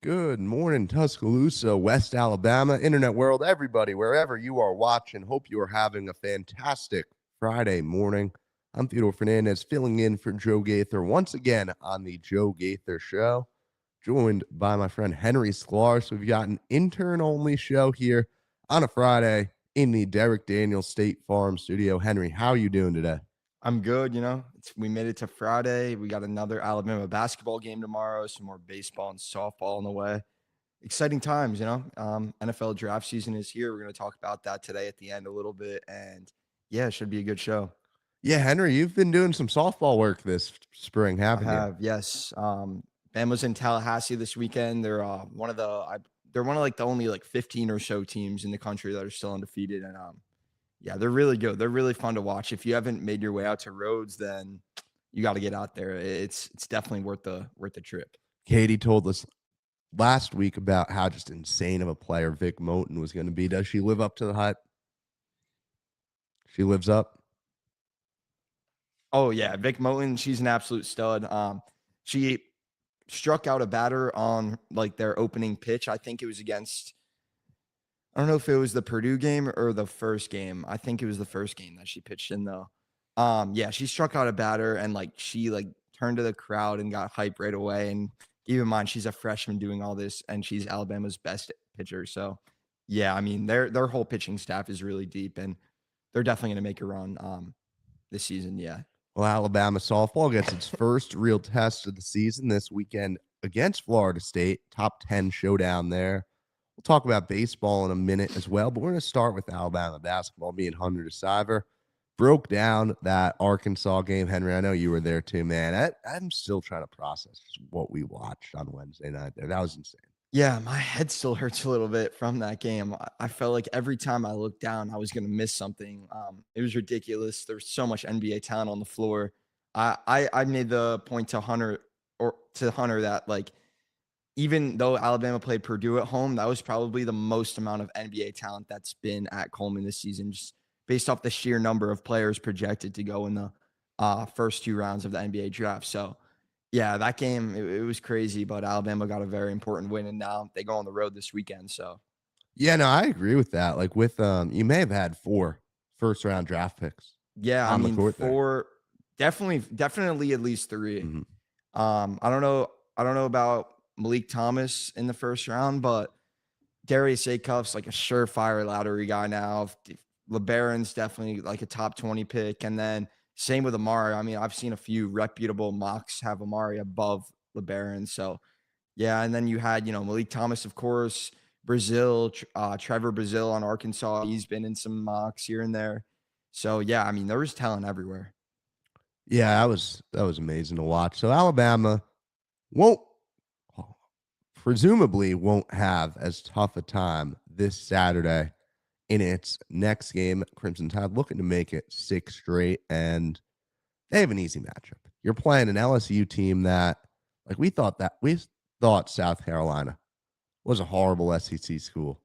Good morning, Tuscaloosa, West Alabama, internet world, everybody, wherever you are watching. Hope you are having a fantastic Friday morning. I'm Theodore Fernandez, filling in for Joe Gaither once again on the Joe Gaither Show, joined by my friend Henry Sklar. So we've got an intern-only show here on a Friday in the Derek Daniels State Farm studio. Henry, how are you doing today? I'm good, we made it to Friday. We got another Alabama basketball game tomorrow, some more baseball and softball on the way. Exciting times. NFL draft season is here. We're going to talk about that today at the end a little bit. And yeah, it should be a good show. Yeah, Henry, you've been doing some softball work this spring, I haven't you? have, yes. Bama's in Tallahassee this weekend. They're they're one of like the only like 15 or so teams in the country that are still undefeated. And yeah, they're really good. They're really fun to watch. If you haven't made your way out to Rhodes, then you got to get out there. It's definitely worth the trip. Katie told us last week about how just insane of a player Vic Moten was going to be. Does she live up to the hype? She lives up. Oh yeah, Vic Moten, she's an absolute stud. She struck out a batter on like their opening pitch. I think it was against. I don't know if it was the Purdue game or the first game. I think it was the first game that she pitched in though. Yeah, she struck out a batter and like she like turned to the crowd and got hype right away. And keep in mind, she's a freshman doing all this, and she's Alabama's best pitcher. So yeah, I mean their whole pitching staff is really deep, and they're definitely gonna make a run this season. Yeah. Well, Alabama softball gets its first real test of the season this weekend against Florida State. Top 10 showdown there. We'll talk about baseball in a minute as well, but we're going to start with Alabama basketball. Me and Hunter DeCiver broke down that Arkansas game. Henry, I know you were there too, man. I'm still trying to process what we watched on Wednesday night there. That was insane. Yeah, my head still hurts a little bit from that game. I felt like every time I looked down, I was gonna miss something. It was ridiculous. There was so much NBA talent on the floor. I made the point to Hunter that like even though Alabama played Purdue at home, that was probably the most amount of NBA talent that's been at Coleman this season, just based off the sheer number of players projected to go in the first two rounds of the NBA draft. So yeah, that game it was crazy, but Alabama got a very important win, and now they go on the road this weekend. So Yeah, no, I agree with that. Like with you may have had 4 first round draft picks yeah, I on the mean court there. four, definitely at least three. Mhm. I don't know about Malik Thomas in the first round, but Darius Acuff's like a surefire lottery guy now. LeBaron's definitely like a top 20 pick, and then same with Amari. I mean, I've seen a few reputable mocks have Amari above LeBaron. So yeah, and then you had Malik Thomas, of course, Trevor Brazil on Arkansas. He's been in some mocks here and there. So yeah, I mean, there was talent everywhere. Yeah, that was amazing to watch. So Alabama won't presumably won't have as tough a time this Saturday in its next game. Crimson Tide looking to make it 6 straight, and they have an easy matchup. You're playing an LSU team that, like, we thought South Carolina was a horrible SEC school.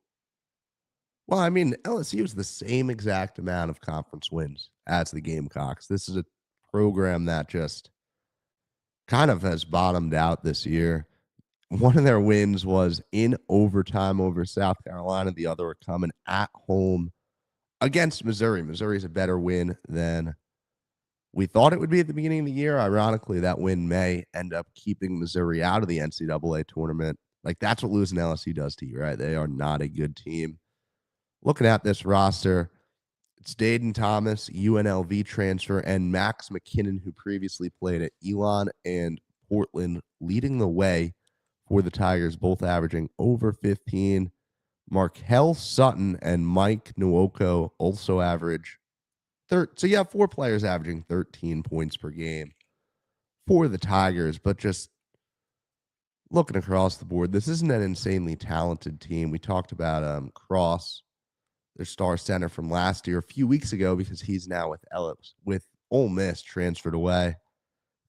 Well, I mean, LSU is the same exact amount of conference wins as the Gamecocks. This is a program that just kind of has bottomed out this year. One of their wins was in overtime over South Carolina. The other were coming at home against Missouri. Missouri's a better win than we thought it would be at the beginning of the year. Ironically, that win may end up keeping Missouri out of the NCAA tournament. Like, that's what losing LSU does to you, right? They are not a good team. Looking at this roster, it's Dayton Thomas, UNLV transfer, and Max McKinnon, who previously played at Elon and Portland, leading the way for the Tigers, both averaging over 15. Markel Sutton and Mike Nwoko also average so you have 4 players averaging 13 points per game for the Tigers, but just looking across the board, this isn't an insanely talented team. We talked about Cross, their star center from last year, a few weeks ago, because he's now with Ole Miss transferred away.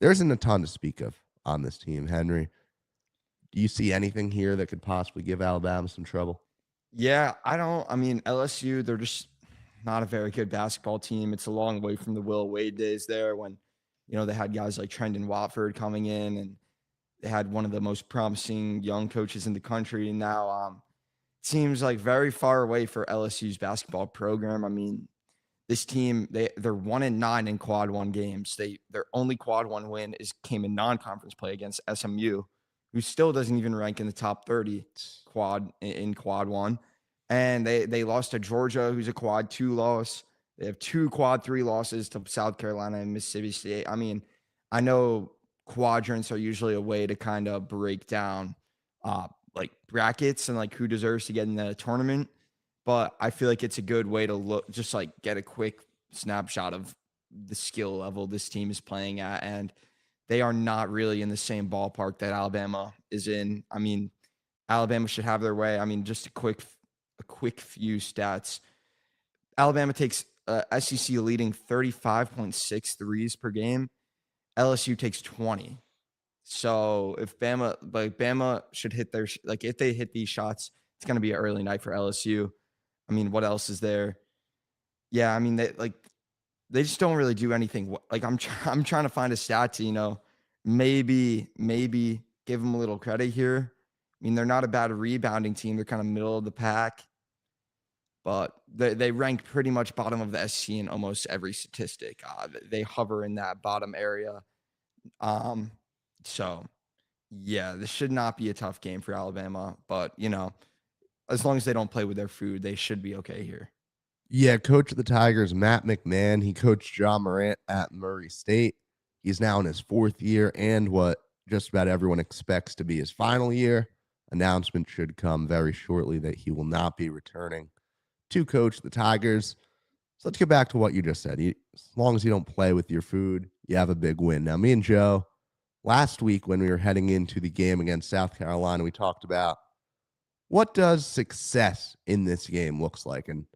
There isn't a ton to speak of on this team, Henry. Do you see anything here that could possibly give Alabama some trouble? Yeah, I don't. I mean, LSU, they're just not a very good basketball team. It's a long way from the Will Wade days there when, they had guys like Trendon Watford coming in, and They had one of the most promising young coaches in the country, and now seems like very far away for LSU's basketball program. I mean, this team, they're 1-9 in quad one games. Their only quad one win came in non-conference play against SMU, who still doesn't even rank in the top 30 quad one. And they lost to Georgia, who's a quad two loss. They have two quad three losses to South Carolina and Mississippi State. I mean, I know quadrants are usually a way to kind of break down like brackets and like who deserves to get in the tournament. But I feel like it's a good way to look, just like get a quick snapshot of the skill level this team is playing at. And they are not really in the same ballpark that Alabama is in. I mean, Alabama should have their way. I mean, just a quick few stats. Alabama takes SEC leading 35.6 threes per game. LSU takes 20. So if Bama should hit their, like if they hit these shots, it's going to be an early night for LSU. I mean, what else is there? Yeah, I mean, they just don't really do anything. Like I'm trying to find a stat to, maybe give them a little credit here. I mean, they're not a bad rebounding team. They're kind of middle of the pack, but they rank pretty much bottom of the SEC in almost every statistic. They hover in that bottom area. So yeah, this should not be a tough game for Alabama, but as long as they don't play with their food, they should be okay here. Yeah, coach of the Tigers, Matt McMahon. He coached John Morant at Murray State. He's now in his fourth year and what just about everyone expects to be his final year. Announcement should come very shortly that he will not be returning to coach the Tigers. So let's get back to what you just said. As long as you don't play with your food, you have a big win. Now, me and Joe, last week when we were heading into the game against South Carolina, we talked about what does success in this game looks like. And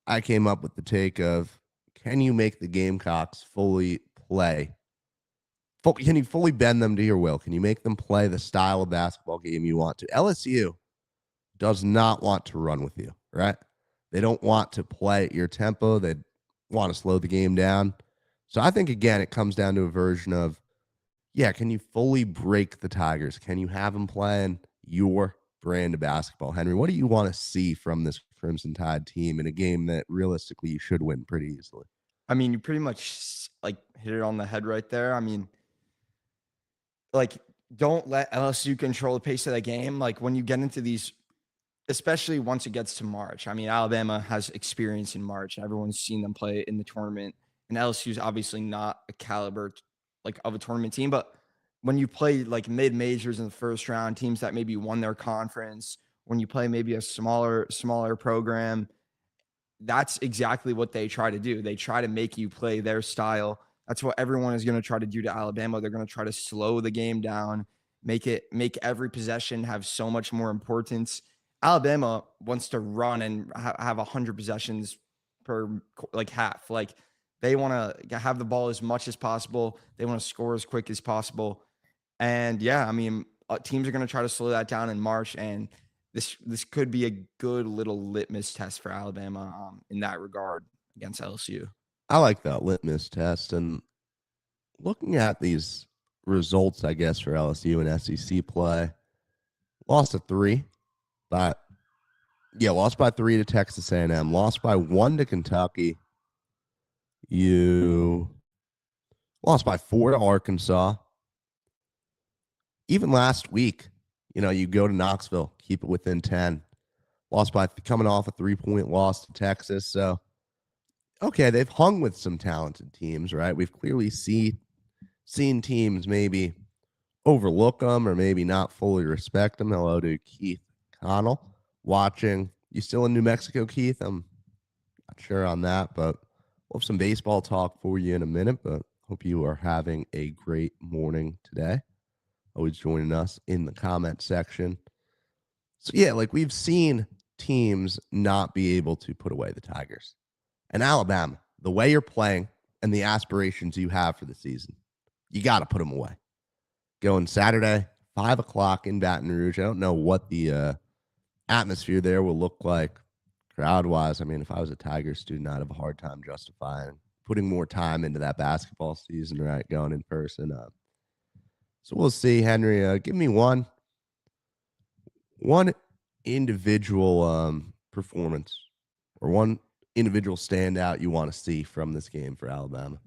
I came up with the take of, can you make the Gamecocks fully play? Can you fully bend them to your will? Can you make them play the style of basketball game you want to? LSU does not want to run with you, right? They don't want to play at your tempo. They want to slow the game down. So I think, again, it comes down to a version of, yeah, can you fully break the Tigers? Can you have them playing your brand of basketball? Henry, what do you want to see from this Crimson Tide team in a game that realistically you should win pretty easily? I mean, you pretty much like hit it on the head right there. I mean, like, don't let LSU control the pace of the game. Like when you get into these, especially once it gets to March. I mean, Alabama has experience in March. Everyone's seen them play in the tournament, and LSU is obviously not a caliber like of a tournament team. But when you play like mid majors in the first round, teams that maybe won their conference, when you play maybe a smaller program, that's exactly what they try to do. They try to make you play their style. That's what everyone is going to try to do to Alabama. They're going to try to slow the game down, make every possession have so much more importance. Alabama wants to run and have 100 possessions per like half. Like they want to have the ball as much as possible. They want to score as quick as possible. And yeah, I mean, teams are going to try to slow that down in March, and this could be a good little litmus test for Alabama in that regard against LSU. I like that litmus test. And looking at these results, I guess, for LSU and SEC play, lost to 3, but lost by 3 to Texas A&M, lost by 1 to Kentucky. You lost by 4 to Arkansas. Even last week, you go to Knoxville, keep it within 10. Lost by coming off a 3-point loss to Texas. So, okay, they've hung with some talented teams, right? We've clearly seen teams maybe overlook them or maybe not fully respect them. Hello to Keith Connell watching. You still in New Mexico, Keith? I'm not sure on that, but we'll have some baseball talk for you in a minute, but hope you are having a great morning today. Always joining us in the comment section. So, yeah, like we've seen teams not be able to put away the Tigers. And Alabama, the way you're playing and the aspirations you have for the season, you got to put them away. Going Saturday, 5 o'clock in Baton Rouge. I don't know what the atmosphere there will look like crowd-wise. I mean, if I was a Tiger student, I'd have a hard time justifying putting more time into that basketball season, right, going in person. So we'll see, Henry. Give me one individual performance or one individual standout you want to see from this game for Alabama.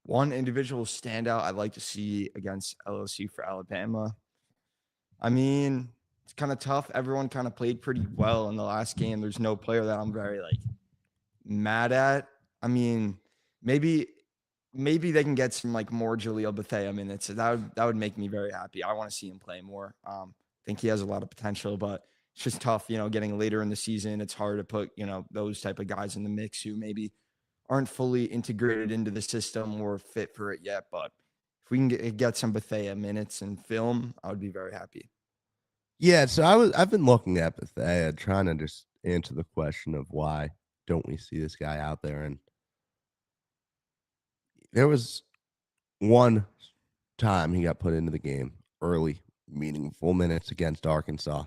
One individual standout I'd like to see against LSU for Alabama. I mean, it's kind of tough. Everyone kind of played pretty well in the last game. There's no player that I'm very mad at. I mean, maybe they can get some more Jaleel Bethea minutes. That would make me very happy. I want to see him play more. I think he has a lot of potential, but it's just tough, getting later in the season. It's hard to put, those type of guys in the mix who maybe aren't fully integrated into the system or fit for it yet. But if we can get some Bethea minutes and film, I would be very happy. Yeah, so I've been looking at Bethea, trying to just answer the question of why don't we see this guy out there. And there was one time he got put into the game early, meaningful minutes against Arkansas.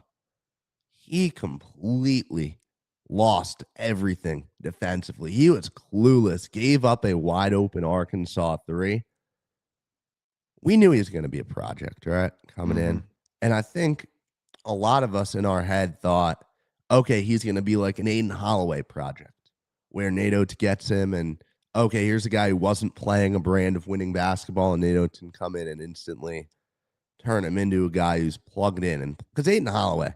He completely lost everything defensively. He was clueless, gave up a wide open Arkansas 3. We knew he was going to be a project, right? Coming in. And I think a lot of us in our head thought, okay, he's going to be like an Aiden Holloway project where NATO gets him and, okay, here's a guy who wasn't playing a brand of winning basketball and NATO can come in and instantly turn him into a guy who's plugged in. And because Aiden Holloway,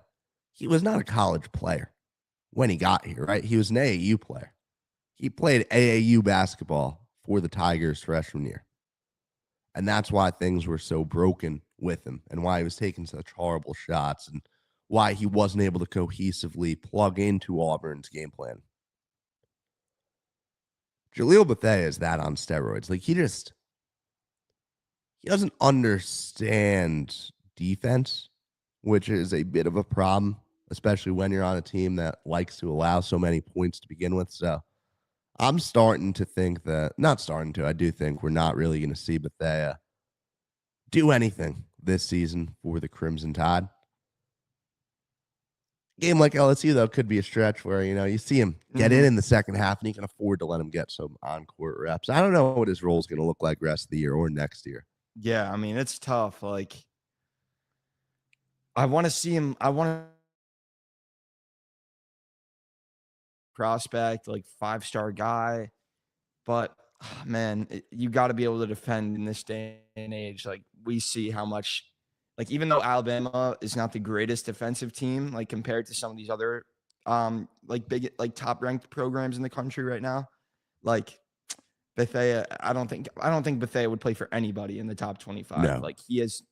he was not a college player when he got here, right? He was an AAU player. He played AAU basketball for the Tigers freshman year. And that's why things were so broken with him and why he was taking such horrible shots and why he wasn't able to cohesively plug into Auburn's game plan. Jaleel Bethea is that on steroids. Like he doesn't understand defense, which is a bit of a problem, especially when you're on a team that likes to allow so many points to begin with. So I'm starting to think that, not starting to, I do think we're not really going to see Bethea do anything this season for the Crimson Tide. Game like LSU, though, could be a stretch where, you see him get in the second half and he can afford to let him get some on-court reps. I don't know what his role is going to look like rest of the year or next year. Yeah, I mean, it's tough. I want to see him. I want to prospect, 5-star guy. But man, you got to be able to defend in this day and age. We see how much, even though Alabama is not the greatest defensive team, compared to some of these other, big, top ranked programs in the country right now, Bethea, I don't think Bethea would play for anybody in the top 25. No. He is.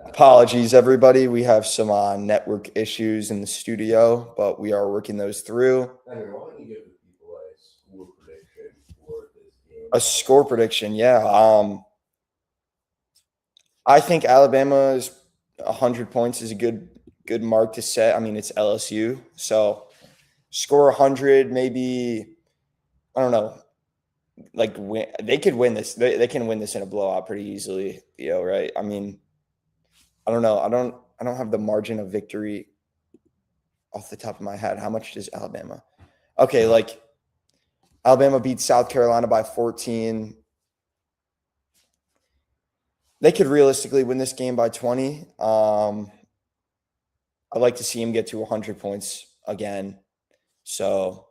Apologies, everybody. We have some network issues in the studio, but we are working those through. Henry, why don't you give the people a score prediction for this game? A score prediction, yeah. I think Alabama's 100 points is a good mark to set. I mean, it's LSU, so score 100, maybe. I don't know. They could win this. They can win this in a blowout pretty easily, right? I mean, I don't know. I don't have the margin of victory off the top of my head. How much does Alabama? Okay, Alabama beats South Carolina by 14. They could realistically win this game by 20. I'd like to see him get to 100 points again. So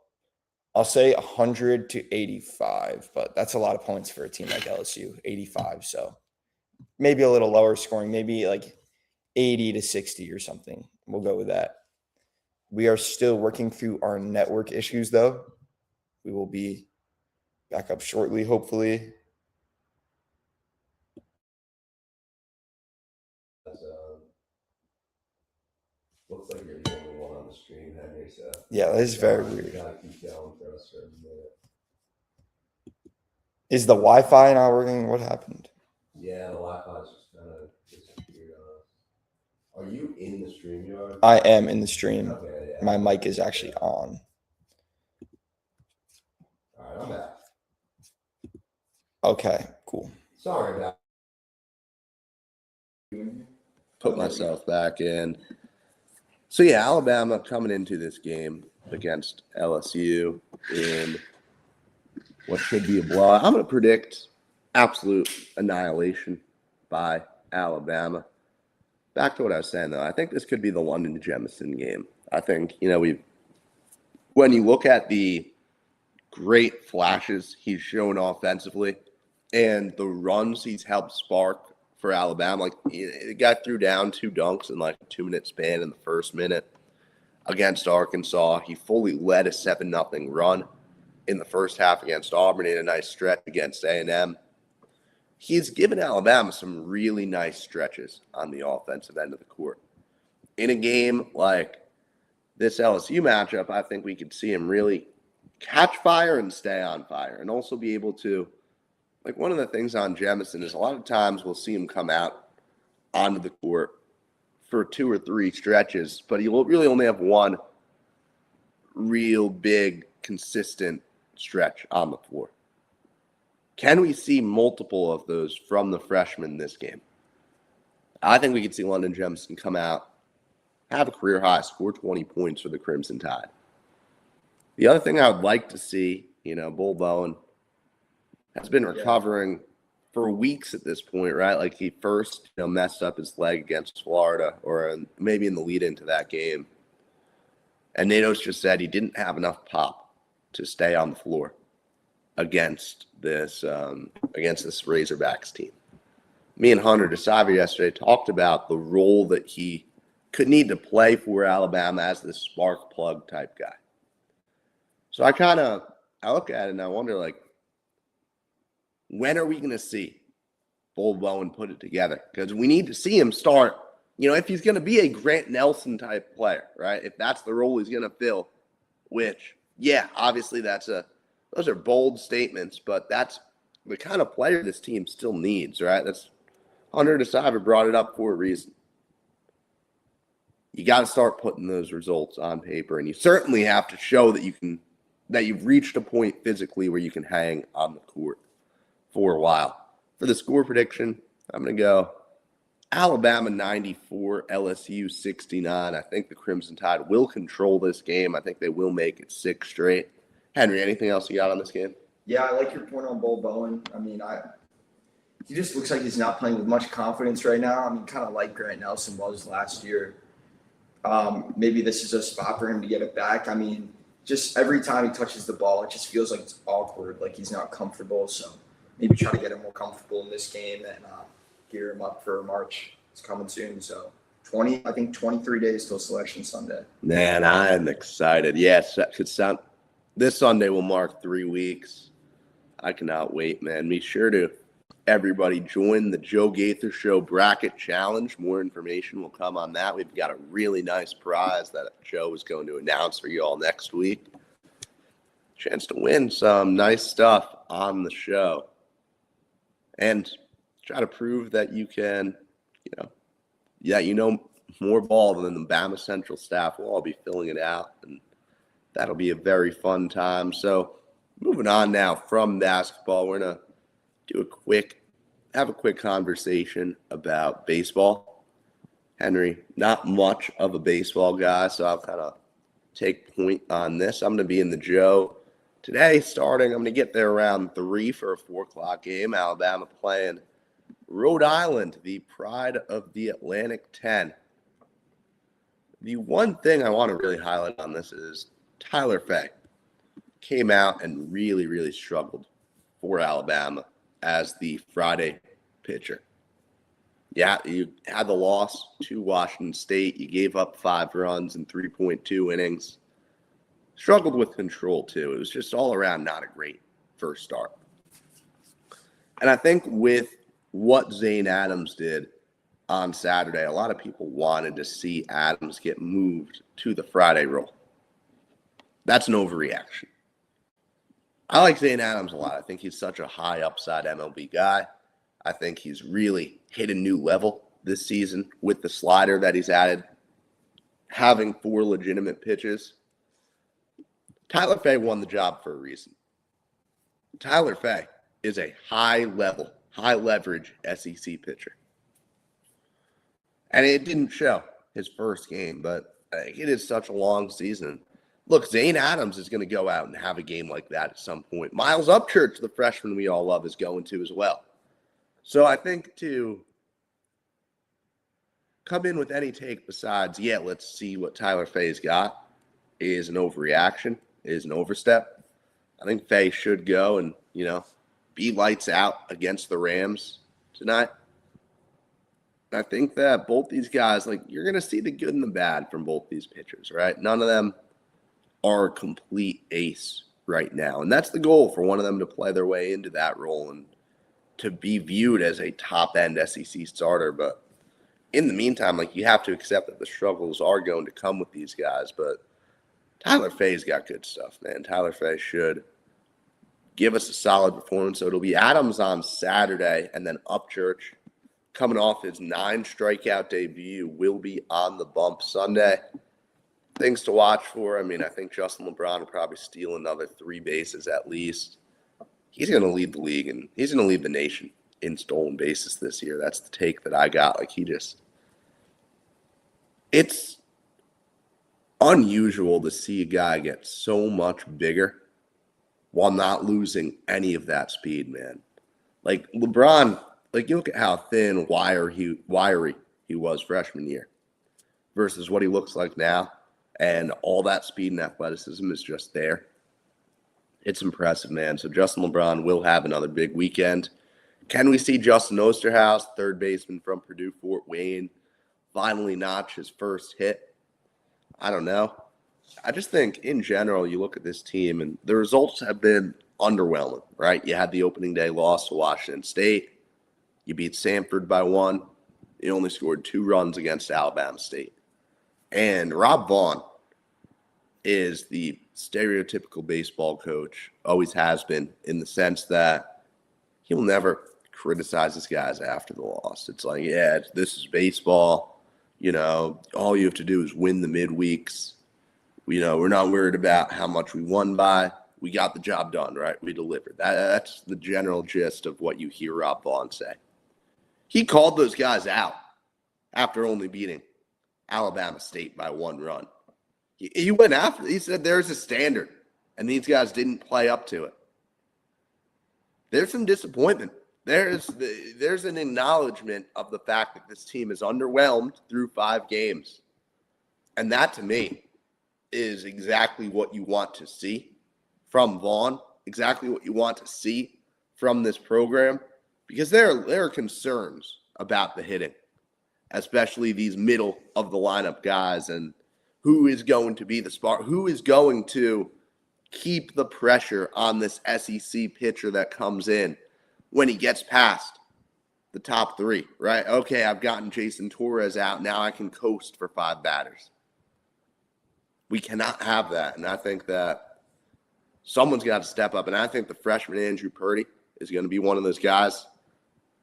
I'll say 100 to 85, but that's a lot of points for a team like LSU, 85. So maybe a little lower scoring, maybe 80 to 60 or something. We'll go with that. We are still working through our network issues, though. We will be back up shortly, hopefully. Looks like you're the only one on the stream, Henry. So yeah, this is very weird. You gotta keep going for us for a minute. Is the Wi-Fi not working? What happened? Yeah, the Wi-Fi's just kind of disappeared on us. Are you in the stream yard? I am in the stream. Okay, yeah. My mic is actually on. All right, I'm back. Okay, cool. Sorry about. Put myself back in. So yeah, Alabama coming into this game against LSU in what should be a blowout. I'm going to predict absolute annihilation by Alabama. Back to what I was saying, though. I think this could be the London Jemison game. I think, when you look at the great flashes he's shown offensively and the runs he's helped spark for Alabama, like the guy threw down 2 dunks in like a 2-minute span in the first minute against Arkansas. He fully led a 7-0 run in the first half against Auburn in a nice stretch against A&M. He's given Alabama some really nice stretches on the offensive end of the court. In a game like this LSU matchup, I think we could see him really catch fire and stay on fire, and also be able to, like, one of the things on Jemison is a lot of times we'll see him come out onto the court for 2 or 3 stretches, but he will really only have one real big, consistent stretch on the floor. Can we see multiple of those from the freshman this game? I think we could see London Jemison come out, have a career high, score 20 points for the Crimson Tide. The other thing I would like to see, Bull Bowen has been recovering for weeks at this point, right? Like he first, messed up his leg against Florida, or maybe in the lead into that game. And Natos just said he didn't have enough pop to stay on the floor against this Razorbacks team. Me and Hunter DeSaver yesterday talked about the role that he could need to play for Alabama as this spark plug type guy. So I look at it and I wonder, like, when are we going to see Bull Bowen put it together? Because we need to see him start, if he's going to be a Grant Nelson type player, right? If that's the role he's going to fill, which, yeah, obviously those are bold statements, but that's the kind of player this team still needs, right? That's Hunter DeSaver brought it up for a reason. You got to start putting those results on paper, and you certainly have to show that you've reached a point physically where you can hang on the court for a while. For the score prediction, I'm going to go Alabama 94, LSU 69. I think the Crimson Tide will control this game. I think they will make it 6 straight. Henry, anything else you got on this game? Yeah, I like your point on Bull Bowen. I mean, he just looks like he's not playing with much confidence right now. I mean, kind of like Grant Nelson was last year. Maybe this is a spot for him to get it back. I mean, just every time he touches the ball, it just feels like it's awkward, like he's not comfortable. So maybe try to get him more comfortable in this game and gear him up for March. It's coming soon. So 23 days till Selection Sunday. Man, I am excited. Yes, this Sunday will mark 3 weeks. I cannot wait, man. Be sure to everybody join the Joe Gaither Show Bracket Challenge. More information will come on that. We've got a really nice prize that Joe is going to announce for you all next week. Chance to win some nice stuff on the show. And try to prove that you can, more ball than the Bama Central staff. We'll all be filling it out, and that'll be a very fun time. So moving on now from basketball, we're going to have a quick conversation about baseball. Henry, not much of a baseball guy, so I'll kind of take point on this. I'm going to be in the Joe today starting. I'm going to get there around 3 for a 4 o'clock game. Alabama playing Rhode Island, the pride of the Atlantic 10. The one thing I want to really highlight on this is Tyler Fay came out and really, really struggled for Alabama as the Friday pitcher. Yeah, you had the loss to Washington State. You gave up 5 runs in 3.2 innings. Struggled with control, too. It was just all around not a great first start. And I think with what Zane Adams did on Saturday, a lot of people wanted to see Adams get moved to the Friday role. That's an overreaction. I like Zane Adams a lot. I think he's such a high upside MLB guy. I think he's really hit a new level this season with the slider that he's added, having 4 legitimate pitches. Tyler Fay won the job for a reason. Tyler Fay is a high-level, high-leverage SEC pitcher. And it didn't show his first game, but it is such a long season. Look, Zane Adams is going to go out and have a game like that at some point. Miles Upchurch, the freshman we all love, is going to as well. So I think to come in with any take besides, let's see what Tyler Fay's got, is an overreaction, is an overstep. I think Fay should go and, be lights out against the Rams tonight. I think that both these guys, you're going to see the good and the bad from both these pitchers, right? None of them are a complete ace right now. And that's the goal, for one of them to play their way into that role and to be viewed as a top-end SEC starter. But in the meantime, you have to accept that the struggles are going to come with these guys. But Tyler Fay's got good stuff, man. Tyler Fay should give us a solid performance. So it'll be Adams on Saturday, and then Upchurch, coming off his 9 strikeout debut, will be on the bump Sunday. Things to watch for. I think Justin LeBron will probably steal another 3 bases at least. He's going to lead the league, and he's going to lead the nation in stolen bases this year. That's the take that I got. It's unusual to see a guy get so much bigger while not losing any of that speed, man. LeBron, you look at how thin, wiry he was freshman year versus what he looks like now, and all that speed and athleticism is just there. It's impressive, man. So Justin LeBron will have another big weekend. Can we see Justin Osterhaus, third baseman from Purdue Fort Wayne, finally notch his first hit? I don't know. I just think, in general, you look at this team, and the results have been underwhelming, right? You had the opening day loss to Washington State. You beat Samford by 1. You only scored 2 runs against Alabama State. And Rob Vaughn is the stereotypical baseball coach, always has been, in the sense that he'll never criticize his guys after the loss. It's this is baseball. All you have to do is win the midweeks. We're not worried about how much we won by. We got the job done, right? We delivered. That's the general gist of what you hear Rob Vaughn say. He called those guys out after only beating Alabama State by 1 run. He went after. He said there's a standard, and these guys didn't play up to it. There's some disappointment. There's an acknowledgement of the fact that this team is underwhelmed through 5 games. And that, to me, is exactly what you want to see from Vaughn, exactly what you want to see from this program, because there are concerns about the hitting, especially these middle of the lineup guys, and who is going to be the spark, who is going to keep the pressure on this SEC pitcher that comes in when he gets past the top 3, right? Okay, I've gotten Jason Torres out. Now I can coast for 5 batters. We cannot have that, and I think that someone's got to step up, and I think the freshman Andrew Purdy is going to be one of those guys.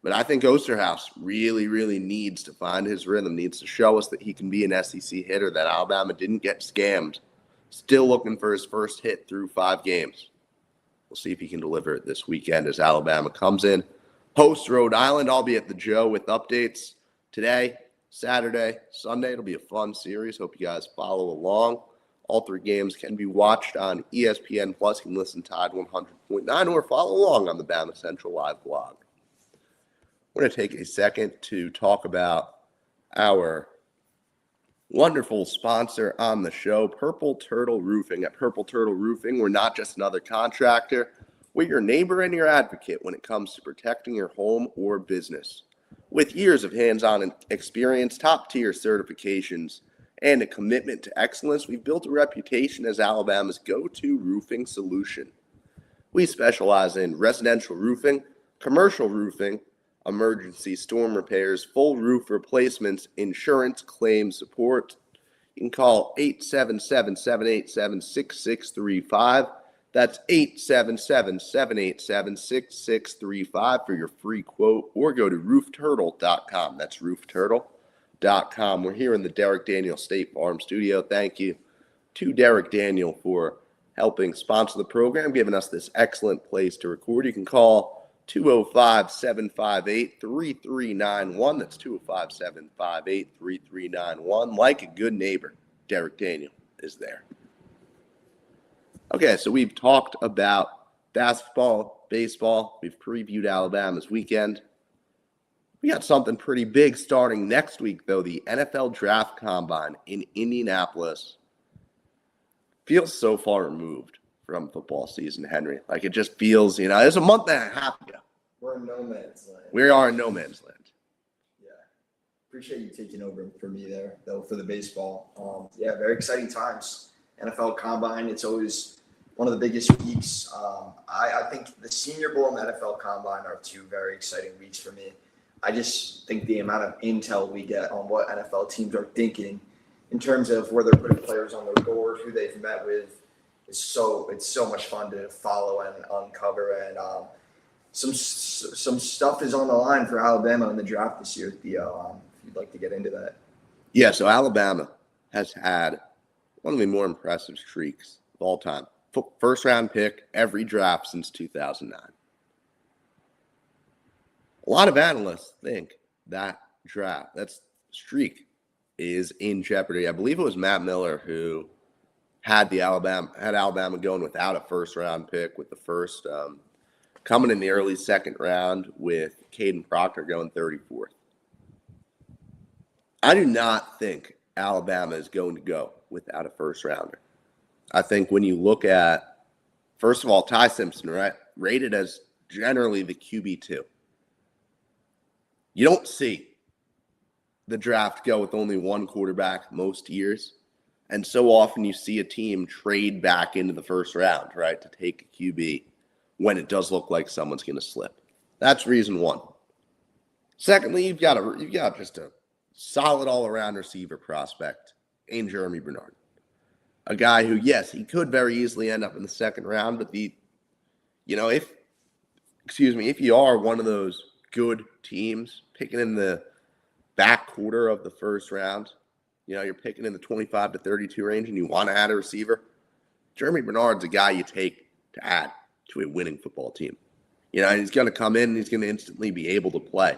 But I think Osterhaus really, really needs to find his rhythm, needs to show us that he can be an SEC hitter, that Alabama didn't get scammed. Still looking for his first hit through 5 games. We'll see if he can deliver it this weekend as Alabama comes in. Hosts Rhode Island. I'll be at the Joe with updates today, Saturday, Sunday. It'll be a fun series. Hope you guys follow along. All 3 games can be watched on ESPN+. You can listen to Tide 100.9 or follow along on the Bama Central Live blog. I want to take a second to talk about our wonderful sponsor on the show, Purple Turtle Roofing. At Purple Turtle Roofing, we're not just another contractor. We're your neighbor and your advocate when it comes to protecting your home or business. With years of hands-on experience, top-tier certifications, and a commitment to excellence, we've built a reputation as Alabama's go-to roofing solution. We specialize in residential roofing, commercial roofing, emergency storm repairs, full roof replacements, insurance claim support. You can call 877-787-6635. That's 877-787-6635 for your free quote, or go to roofturtle.com. That's roofturtle.com. We're here in the Derek Daniel State Farm Studio. Thank you to Derek Daniel for helping sponsor the program, giving us this excellent place to record. You can call 205-758-3391. That's 205-758-3391. Like a good neighbor, Derek Daniel is there. Okay, so we've talked about basketball, baseball. We've previewed Alabama's weekend. We got something pretty big starting next week, though. The NFL Draft Combine in Indianapolis feels so far removed from football season, Henry. Like, it just feels, it's a month and a half ago. We're in no man's land. We are in no man's land. Yeah. Appreciate you taking over for me there, though, for the baseball. Very exciting times. NFL Combine, it's always one of the biggest weeks. I think the Senior Bowl and the NFL Combine are two very exciting weeks for me. I just think the amount of intel we get on what NFL teams are thinking in terms of where they're putting players on their board, who they've met with, it's so much fun to follow and uncover. And some stuff is on the line for Alabama in the draft this year, Theo. If you'd like to get into that. Yeah, so Alabama has had one of the more impressive streaks of all time. First round pick every draft since 2009. A lot of analysts think that streak is in jeopardy. I believe it was Matt Miller who had Alabama going without a first round pick, with the first coming in the early second round, with Caden Proctor going 34th. I do not think Alabama is going to go without a first rounder. I think when you look at, first of all, Ty Simpson, right, rated as generally the QB2. You don't see the draft go with only one quarterback most years. And so often you see a team trade back into the first round, right, to take a QB when it does look like someone's going to slip. That's reason one. Secondly, you've got just a solid all-around receiver prospect in Jeremy Bernard. A guy who, yes, he could very easily end up in the second round, but if you are one of those good teams picking in the back quarter of the first round, you're picking in the 25 to 32 range and you want to add a receiver, Jeremy Bernard's a guy you take to add to a winning football team. And he's going to come in and he's going to instantly be able to play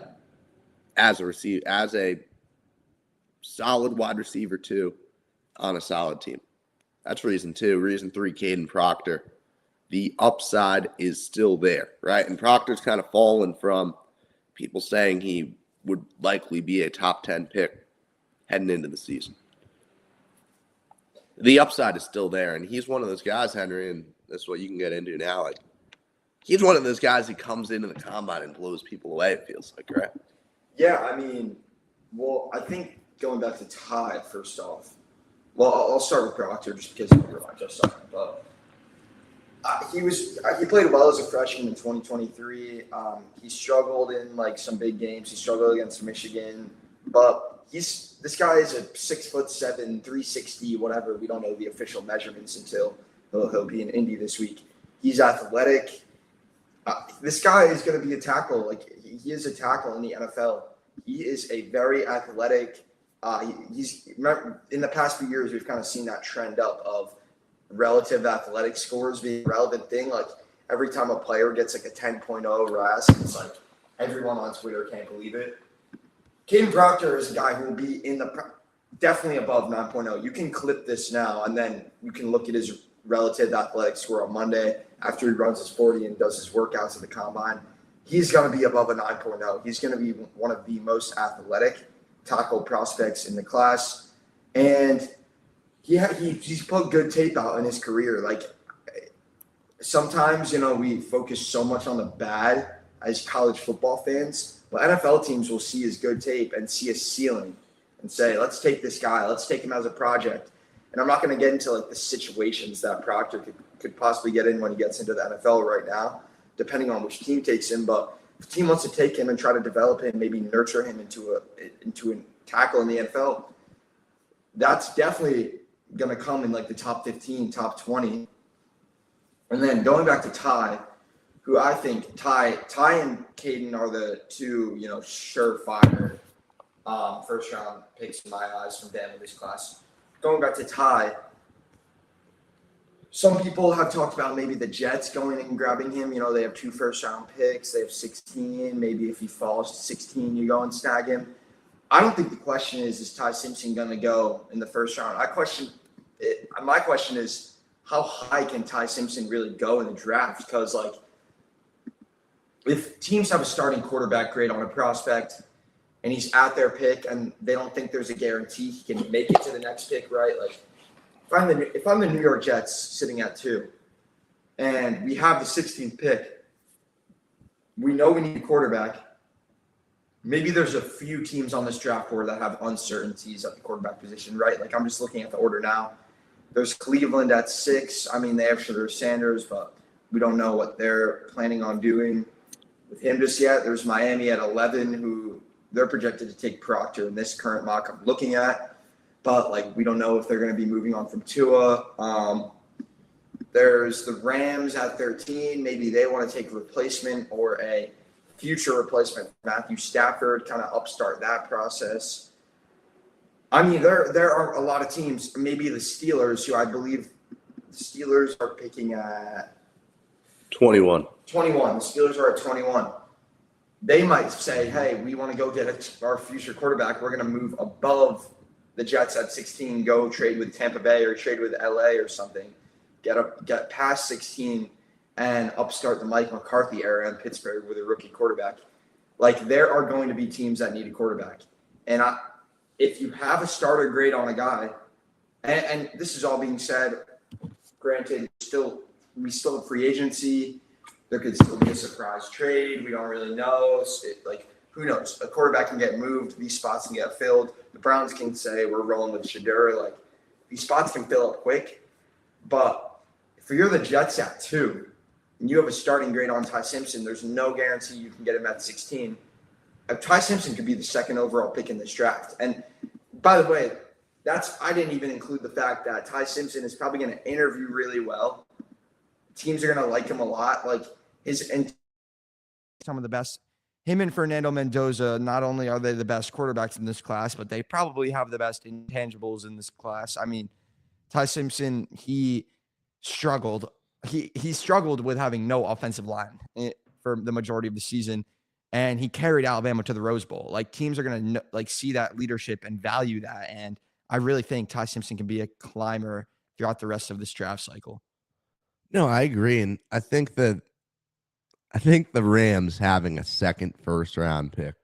as a solid wide receiver too on a solid team. That's reason two. Reason three, Caden Proctor. The upside is still there, right? And Proctor's kind of fallen from people saying he would likely be a top 10 pick heading into the season. The upside is still there, and he's one of those guys, Henry, and that's what you can get into now. Like, he's one of those guys who comes into the combine and blows people away, it feels like, right? Yeah, I think going back to Ty, first off, I'll start with Proctor just because I just saw him. But he played well as a freshman in 2023. He struggled in some big games. He struggled against Michigan, but this guy is a 6'7", 360, whatever. We don't know the official measurements until he'll be in Indy this week. He's athletic. This guy is going to be a tackle. He is a tackle in the NFL. He is a very athletic. In the past few years, we've kind of seen that trend up of relative athletic scores being a relevant thing. Every time a player gets a 10.0 RAS, it's everyone on Twitter can't believe it. Caden Proctor is a guy who will be definitely above 9.0. You can clip this now, and then you can look at his relative athletic score on Monday after he runs his 40 and does his workouts at the combine. He's going to be above a 9.0. He's going to be one of the most athletic tackle prospects in the class, and he's put good tape out in his career. Sometimes we focus so much on the bad as college football fans, but NFL teams will see his good tape and see a ceiling and say, let's take this guy, let's take him as a project. And I'm not going to get into the situations that Proctor could possibly get in when he gets into the NFL right now, depending on which team takes him. But if a team wants to take him and try to develop him, maybe nurture him into a tackle in the NFL, that's definitely going to come in the top 15, top 20. And then going back to Ty, who I think Ty and Caden are the two, surefire first round picks in my eyes from this class. Going back to Ty, some people have talked about maybe the Jets going and grabbing him. They have 2 first round picks. They have 16. Maybe if he falls to 16, you go and snag him. I don't think the question is Ty Simpson going to go in the first round? My question is, how high can Ty Simpson really go in the draft? Because, if teams have a starting quarterback grade on a prospect and he's at their pick and they don't think there's a guarantee he can make it to the next pick, right? If I'm the New York Jets sitting at 2 and we have the 16th pick, we know we need a quarterback. Maybe there's a few teams on this draft board that have uncertainties at the quarterback position, right? I'm just looking at the order now. There's Cleveland at 6. I mean, they have Shedeur Sanders, but we don't know what they're planning on doing with him just yet. There's Miami at 11, who they're projected to take Proctor in this current mock I'm looking at. But, we don't know if they're going to be moving on from Tua. There's the Rams at 13. Maybe they want to take a replacement or a future replacement for Matthew Stafford, kind of upstart that process. I mean, there are a lot of teams, maybe the Steelers, who I believe the Steelers are picking at 21. 21. The Steelers are at 21. They might say, hey, we want to go get our future quarterback. We're going to move above the Jets at 16, go trade with Tampa Bay or trade with LA or something, get past 16 and upstart the Mike McCarthy era in Pittsburgh with a rookie quarterback. There are going to be teams that need a quarterback. And if you have a starter grade on a guy, and this is all being said, granted, we still have free agency. There could still be a surprise trade. We don't really know. Who knows? A quarterback can get moved. These spots can get filled. The Browns can say we're rolling with Shedeur. These spots can fill up quick. But if you're the Jets at 2 and you have a starting grade on Ty Simpson, there's no guarantee you can get him at 16. Ty Simpson could be the 2nd overall pick in this draft. And by the way, I didn't even include the fact that Ty Simpson is probably going to interview really well. Teams are going to like him a lot. Some of the best. Him and Fernando Mendoza, not only are they the best quarterbacks in this class, but they probably have the best intangibles in this class. I mean, Ty Simpson, he struggled. He struggled with having no offensive line for the majority of the season, and he carried Alabama to the Rose Bowl. Teams are going to see that leadership and value that, and I really think Ty Simpson can be a climber throughout the rest of this draft cycle. No, I agree, and I think the Rams having a 2nd first-round pick,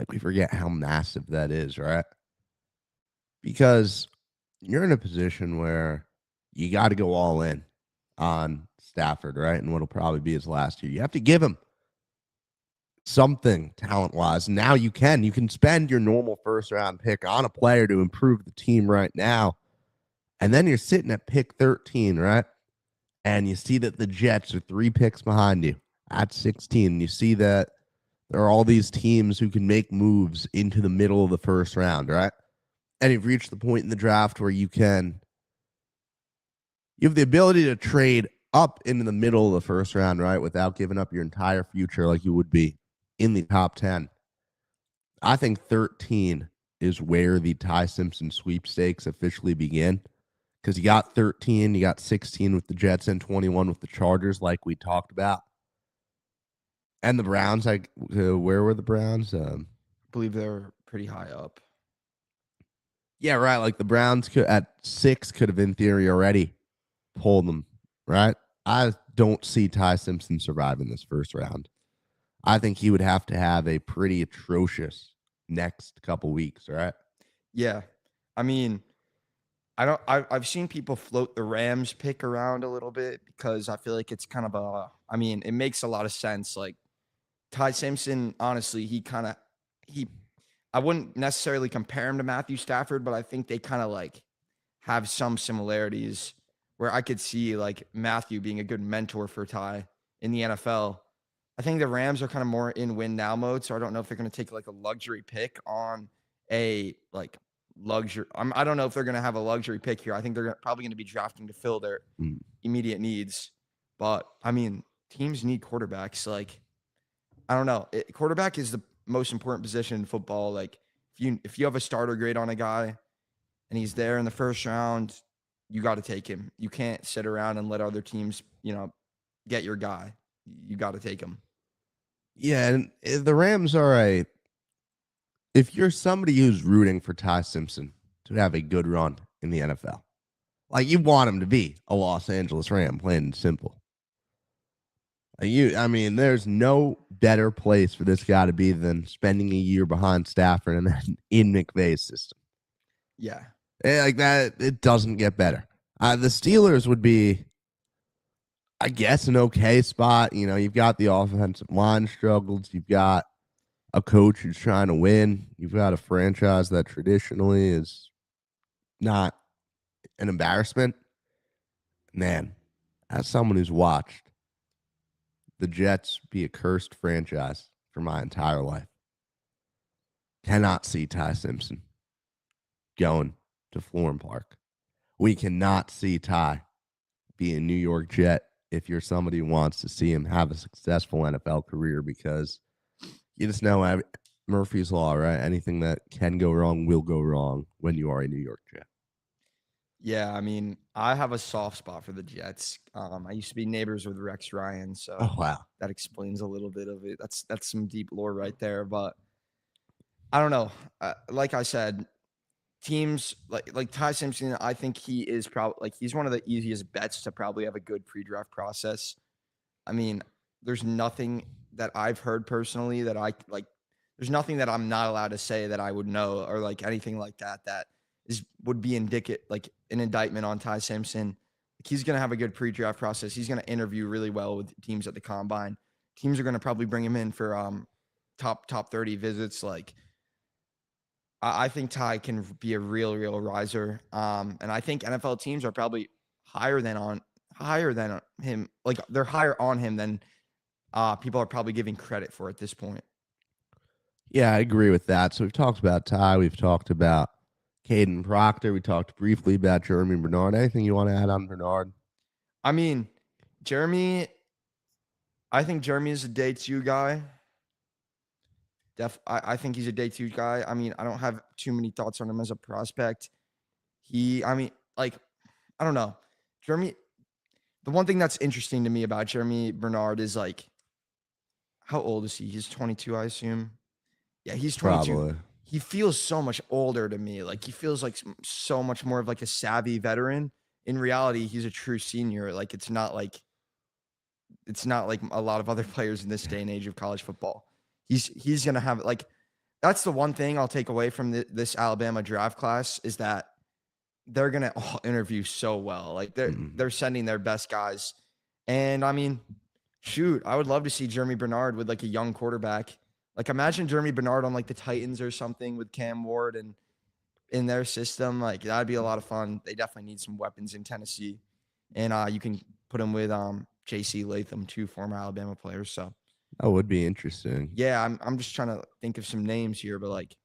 we forget how massive that is, right? Because you're in a position where you got to go all in on Stafford, right? And what'll probably be his last year. You have to give him something talent-wise. Now you can spend your normal first-round pick on a player to improve the team right now. And then you're sitting at pick 13, right? And you see that the Jets are 3 picks behind you at 16. You see that there are all these teams who can make moves into the middle of the first round, right? And you've reached the point in the draft where you have the ability to trade up into the middle of the first round, right? Without giving up your entire future like you would be in the top 10. I think 13 is where the Ty Simpson sweepstakes officially begin. Because you got 13, you got 16 with the Jets and 21 with the Chargers, like we talked about. And the Browns, where were the Browns? I believe they're pretty high up. Yeah, right. The Browns at 6 could have, in theory, already pulled them, right? I don't see Ty Simpson surviving this first round. I think he would have to have a pretty atrocious next couple weeks, right? Yeah. I mean, I've seen people float the Rams pick around a little bit because I feel like it's kind of it makes a lot of sense. Ty Simpson, honestly, I wouldn't necessarily compare him to Matthew Stafford, but I think they kind of have some similarities where I could see Matthew being a good mentor for Ty in the NFL. I think the Rams are kind of more in win now mode, so I don't know if they're going to take a luxury pick on a luxury. I don't know if they're going to have a luxury pick here. I think they're probably going to be drafting to fill their immediate needs. But I mean, teams need quarterbacks. Like, I don't know. Quarterback is the most important position in football. Like, if you have a starter grade on a guy and he's there in the first round, you got to take him. You can't sit around and let other teams, get your guy. You got to take him. Yeah, and the Rams are if you're somebody who's rooting for Ty Simpson to have a good run in the NFL, like you want him to be a Los Angeles Ram, plain and simple. I mean, there's no better place for this guy to be than spending a year behind Stafford and then in McVay's system. Yeah. Like that, it doesn't get better. The Steelers would be, I guess, an okay spot. You've got the offensive line struggles. You've got a coach who's trying to win. You've got a franchise that traditionally is not an embarrassment. Man, as someone who's watched the Jets be a cursed franchise for my entire life, cannot see Ty Simpson going to Florham Park. We cannot see Ty be a New York Jet if you're somebody who wants to see him have a successful NFL career, because you just know Murphy's Law, right? Anything that can go wrong will go wrong when you are a New York Jet. Yeah, I mean, I have a soft spot for the Jets. I used to be neighbors with Rex Ryan, so Oh, wow. that explains a little bit of it. That's some deep lore right there. But I don't know. Like I said, teams like Ty Simpson, I think he is probably he's one of the easiest bets to probably have a good pre-draft process. I mean, there's nothing that I've heard personally that I like. There's nothing that I'm not allowed to say that I would know or like anything like that would be like an indictment on Ty Simpson. Like, he's gonna have a good pre-draft process. He's gonna interview really well with teams at the combine. Teams are gonna probably bring him in for top 30 visits. Like, I think Ty can be a real riser. And I think NFL teams are probably higher than him. Like, they're higher on him than people are probably giving credit for at this point. Yeah, I agree with that. So we've talked about Ty. We've talked about Caden Proctor. We talked briefly about Jeremy Bernard. Anything you want to add on Bernard? I mean, I think Jeremy is a day 2 guy. I think he's a day 2 guy. I mean, I don't have too many thoughts on him as a prospect. I don't know. Jeremy, the one thing that's interesting to me about Jeremy Bernard is like, how old is he? He's 22, I assume. Yeah, he's 22. Probably. He feels so much older to me. Like, he feels like so much more of like a savvy veteran. In reality, he's a true senior. Like, it's not like a lot of other players in this day and age of college football. He's gonna have that's the one thing I'll take away from this Alabama draft class is that they're gonna all interview so well. Like, they're sending their best guys. And I mean, shoot, I would love to see Jeremy Bernard with like a young quarterback. Like, imagine Jeremy Bernard on like the Titans or something with Cam Ward and in their system. Like, that'd be a lot of fun. They definitely need some weapons in Tennessee. And you can put him with JC Latham, 2 former Alabama players. So that would be interesting. yeah, I'm just trying to think of some names here, but like,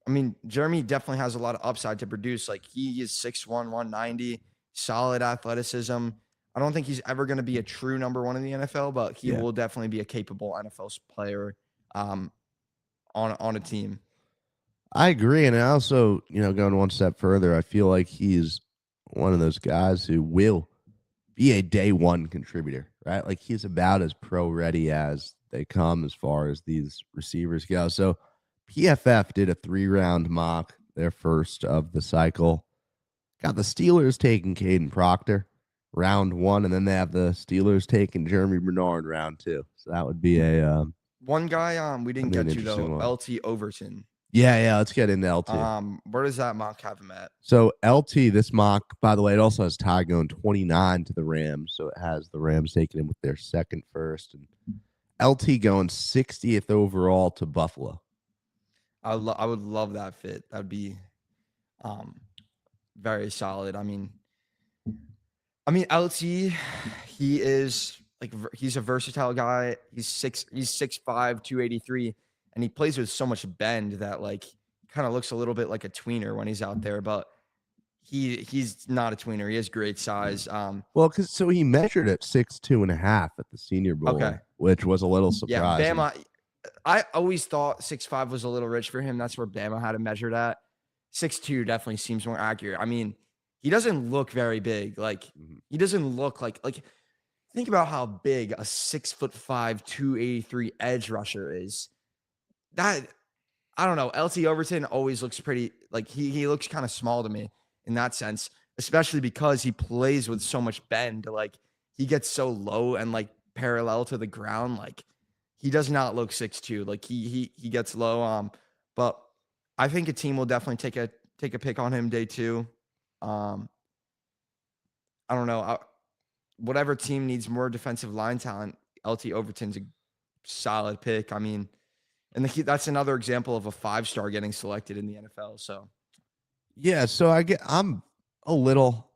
I mean, Jeremy definitely has a lot of upside to produce. Like, he is 6'1", 190, solid athleticism. I don't think he's ever going to be a true number 1 in the NFL, but he will definitely be a capable NFL player on a team. I agree. And I also, going one step further, I feel like he's one of those guys who will be a day 1 contributor, right? Like, he's about as pro ready as they come as far as these receivers go. So PFF did a 3-round mock, their first of the cycle. Got the Steelers taking Caden Proctor round 1, and then they have the Steelers taking Jeremy Bernard round 2. So that would be a one guy we didn't get to though, one. LT Overton. Yeah, let's get into LT. Where does that mock have him at? So LT, this mock, by the way, it also has Ty going 29 to the Rams. So it has the Rams taking him with their second first, and LT going 60th overall to Buffalo. I would love that fit. That'd be very solid. I mean, LT, he is he's a versatile guy. He's 6'5", 283, and he plays with so much bend that like kind of looks a little bit like a tweener when he's out there, but he's not a tweener. He has great size. Well, so he measured at 6'2.5" at the Senior Bowl, Okay. which was a little Yeah, surprising. Bama. I always thought 6'5" was a little rich for him. That's where Bama had him measured at. 6'2" definitely seems more accurate. I mean, he doesn't look very big. Like he doesn't look like think about how big a 6'5", 283 edge rusher is. That I don't know. LT Overton always looks pretty like he looks kind of small to me in that sense, especially because he plays with so much bend. Like he gets so low and like parallel to the ground. Like he does not look 6'2". Like he gets low. But I think a team will definitely take a pick on him day 2. I don't know. Whatever team needs more defensive line talent, LT Overton's a solid pick. I mean, and that's another example of a 5-star getting selected in the NFL. So, Yeah, so I'm a little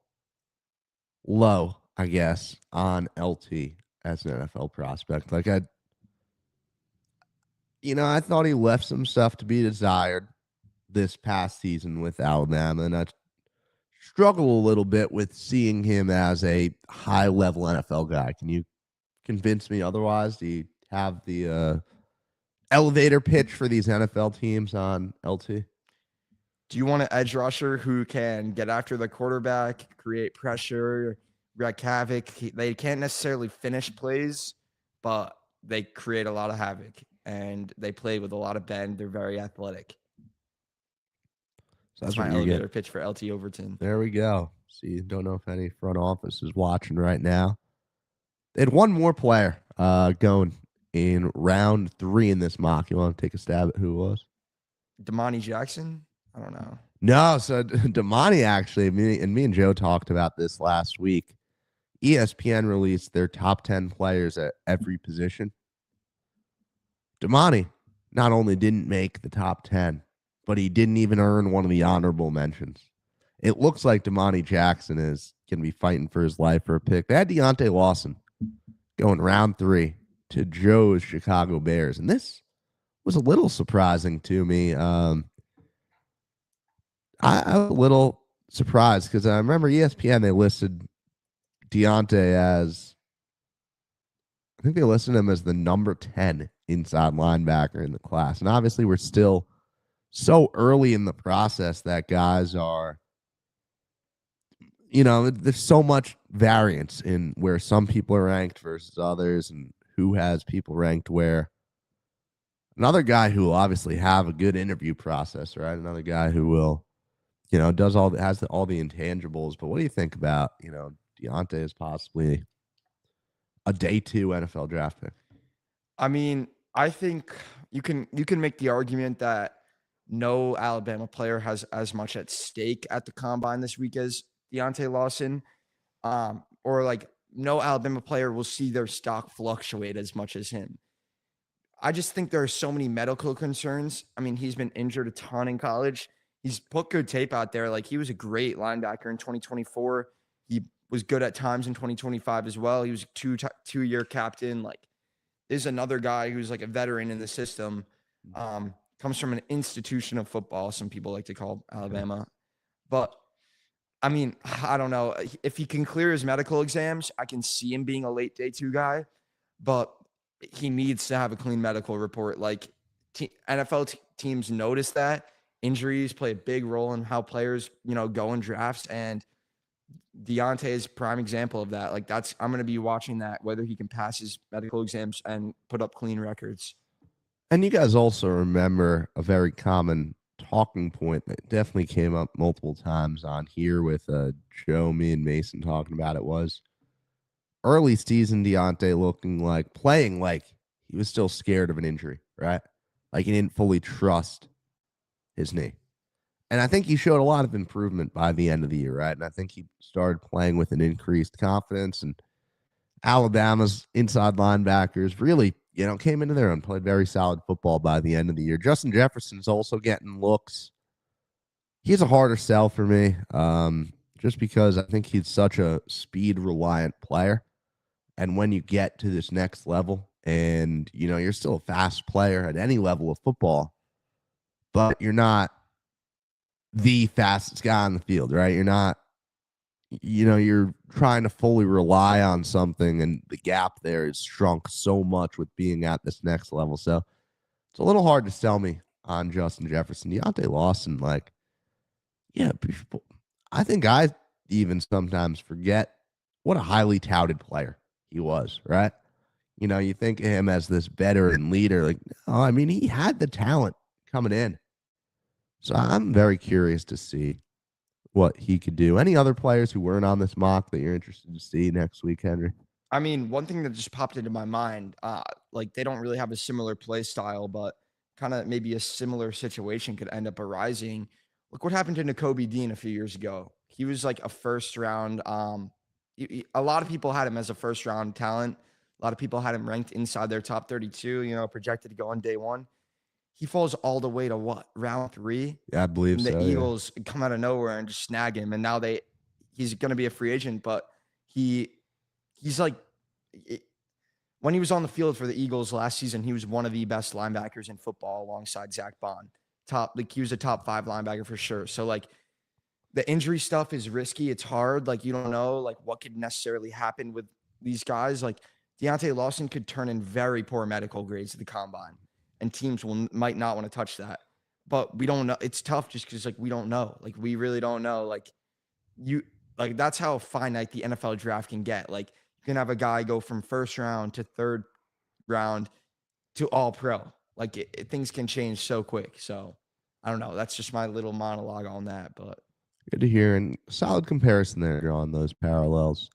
low, I guess, on LT as an NFL prospect. Like I thought he left some stuff to be desired this past season with Alabama, and I struggle a little bit with seeing him as a high-level NFL guy. Can you convince me otherwise? Do you have the elevator pitch for these NFL teams on LT? do you want an edge rusher who can get after the quarterback, create pressure, wreak havoc? They can't necessarily finish plays, but they create a lot of havoc and they play with a lot of bend. They're very athletic. So That's what my you're elevator getting. pitch for LT Overton. There we go. See, don't know if any front office is watching right now. They had one more player going in round 3 in this mock. You want to take a stab at who it was? Damani Jackson? I don't know. No, so Damani actually, me and Joe talked about this last week. ESPN released their top 10 players at every position. Damani not only didn't make the top 10, but he didn't even earn one of the honorable mentions. It looks like Damani Jackson is going to be fighting for his life for a pick. They had Deontay Lawson going round 3 to Joe's Chicago Bears. And this was a little surprising to me. I'm a little surprised because I remember ESPN, they listed Deontay as, I think they listed him as the number 10 inside linebacker in the class. And obviously we're still so early in the process that guys are, there's so much variance in where some people are ranked versus others and who has people ranked where. Another guy who will obviously have a good interview process, right? Another guy who will, has all the intangibles. But what do you think about, Deontay is possibly a day 2 NFL draft pick? I mean, I think you can make the argument that no Alabama player has as much at stake at the combine this week as Deontay Lawson, or like no Alabama player will see their stock fluctuate as much as him. I just think there are so many medical concerns. I mean, he's been injured a ton in college. He's put good tape out there. Like he was a great linebacker in 2024. He was good at times in 2025 as well. He was a two-year captain. Like there's another guy who's like a veteran in the system. Comes from an institution of football. Some people like to call Alabama, but I mean, I don't know if he can clear his medical exams. I can see him being a late day 2 guy, but he needs to have a clean medical report. Like NFL teams notice that injuries play a big role in how players, go in drafts. And Deontay is a prime example of that. Like I'm going to be watching that, whether he can pass his medical exams and put up clean records. And you guys also remember a very common talking point that definitely came up multiple times on here with Joe, me, and Mason talking about it was early season Deontay playing like he was still scared of an injury, right? Like he didn't fully trust his knee. And I think he showed a lot of improvement by the end of the year, right? And I think he started playing with an increased confidence, and Alabama's inside linebackers really, came into their own, played very solid football by the end of the year. Justin Jefferson's also getting looks. He's a harder sell for me, just because I think he's such a speed-reliant player. And when you get to this next level and, you're still a fast player at any level of football, but you're not the fastest guy on the field, right? You're not, you're trying to fully rely on something, and the gap there is shrunk so much with being at this next level. So it's a little hard to sell me on Justin Jefferson. Deontay Lawson, like, yeah, people, I think I even sometimes forget what a highly touted player he was, right? You think of him as this veteran leader. Like, no, I mean, he had the talent coming in. So I'm very curious to see what he could do. Any other players who weren't on this mock that you're interested to see next week, Henry? I mean, one thing that just popped into my mind, like they don't really have a similar play style, but kind of maybe a similar situation could end up arising. Look what happened to Nakobe Dean a few years ago. He was like a first round. A lot of people had him as a first round talent. A lot of people had him ranked inside their top 32, projected to go on day one. He falls all the way to what, round 3? Yeah, I believe And so. the Yeah. Eagles come out of nowhere and just snag him. And now he's going to be a free agent, but he's like, when he was on the field for the Eagles last season, he was one of the best linebackers in football alongside Zach Bond. He was a top 5 linebacker for sure. So like the injury stuff is risky. It's hard. Like you don't know like what could necessarily happen with these guys. Like Deontay Lawson could turn in very poor medical grades at the combine, and teams might not want to touch that. But we don't know. It's tough just because like we don't know. Like we really don't know. Like that's how finite the NFL draft can get. Like you can have a guy go from first round to third round to all pro. Like things can change so quick. So I don't know. That's just my little monologue on that. But Good to hear. And solid comparison there, drawing those parallels.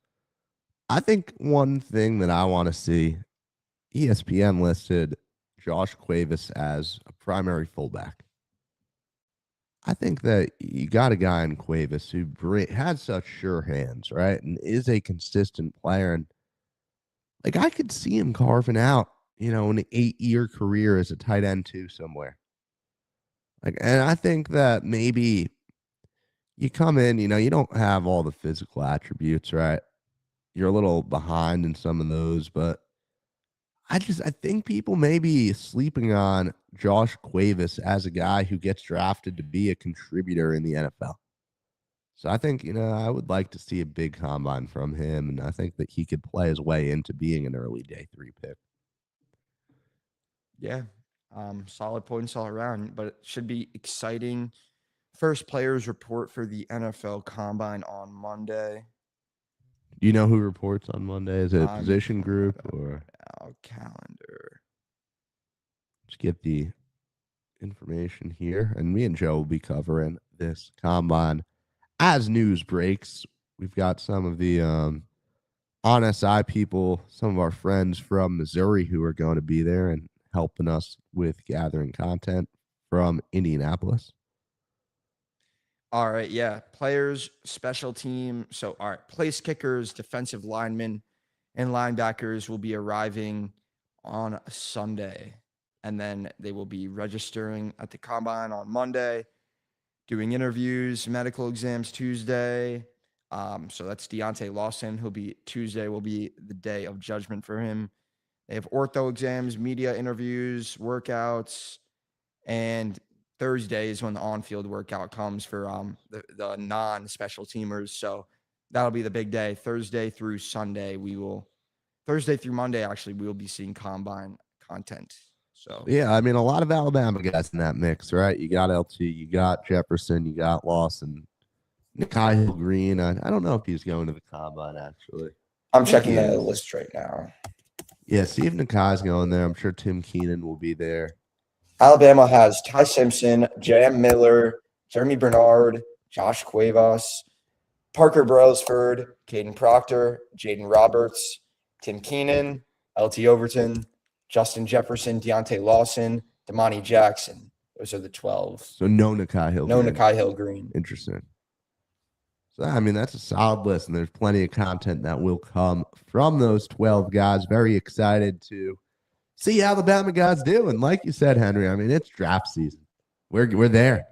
I think one thing that I want to see, ESPN listed Josh Cuevas as a primary fullback. I think that you got a guy in Cuevas who had such sure hands, right? And is a consistent player. And like I could see him carving out, an 8-year career as a tight end too somewhere. Like, and I think that maybe you come in, you don't have all the physical attributes, right? You're a little behind in some of those, but I think people may be sleeping on Josh Cuevas as a guy who gets drafted to be a contributor in the NFL. So I think, I would like to see a big combine from him, and I think that he could play his way into being an early day 3 pick. yeah, solid points all around, but it should be exciting. First players report for the NFL Combine on Monday. Do you know who reports on Monday? Is it a I'm position pulling group it up or now. Calendar? let's get the information here? And me and Joe will be covering this combine as news breaks. We've got some of the on SI people, some of our friends from Missouri who are going to be there and helping us with gathering content from Indianapolis. All right, yeah. Players, special team. So, all right, place kickers, defensive linemen, and linebackers will be arriving on Sunday. And then they will be registering at the combine on Monday, doing interviews, medical exams Tuesday. So that's Deontay Lawson. Tuesday will be the day of judgment for him. They have ortho exams, media interviews, workouts, and Thursday is when the on-field workout comes for the non-special teamers. So that'll be the big day. Thursday through Monday, actually, we will be seeing combine content. So yeah, I mean, a lot of Alabama guys in that mix, right? You got LT, you got Jefferson, you got Lawson, Nikhil Green. I don't know if he's going to the combine, actually. I'm checking the list right now. Yeah, see if Nikai's going there. I'm sure Tim Keenan will be there. Alabama has Ty Simpson, J.M. Miller, Jeremy Bernard, Josh Cuevas, Parker Brailsford, Caden Proctor, Jaden Roberts, Tim Keenan, LT Overton, Justin Jefferson, Deontay Lawson, Damani Jackson. Those are the 12. So no Nikhil No Green. Nikhil Green. Interesting. So, I mean, that's a solid list, and there's plenty of content that will come from those 12 guys. Very excited to see Alabama guys do. And like you said, Henry, I mean, it's draft season. We're there.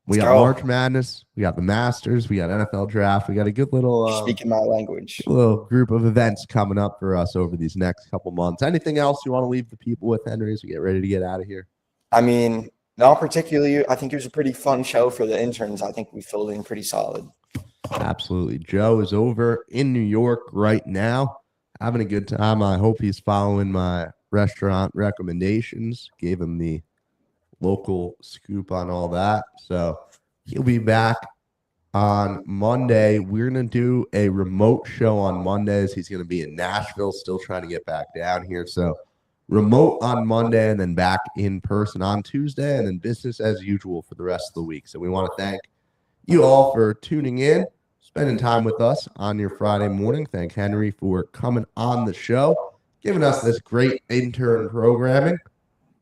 We got March Madness. We got the Masters. We got NFL draft. We got a good little speaking my language. Little group of events coming up for us over these next couple months. Anything else you want to leave the people with, Henry, as we get ready to get out of here? I mean, No, particularly, I think it was a pretty fun show for the interns. I think we filled in pretty solid. Absolutely. Joe is over in New York right now, having a good time. I hope he's following my restaurant recommendations. Gave him the local scoop on all that. So he'll be back on Monday. We're going to do a remote show on Mondays. He's going to be in Nashville, still trying to get back down here. So remote on Monday and then back in person on Tuesday, and then business as usual for the rest of the week. So we want to thank you all for tuning in, spending time with us on your Friday morning. Thank Henry for coming on the show, giving us this great intern programming.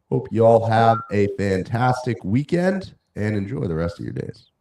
Hope you all have a fantastic weekend and enjoy the rest of your days.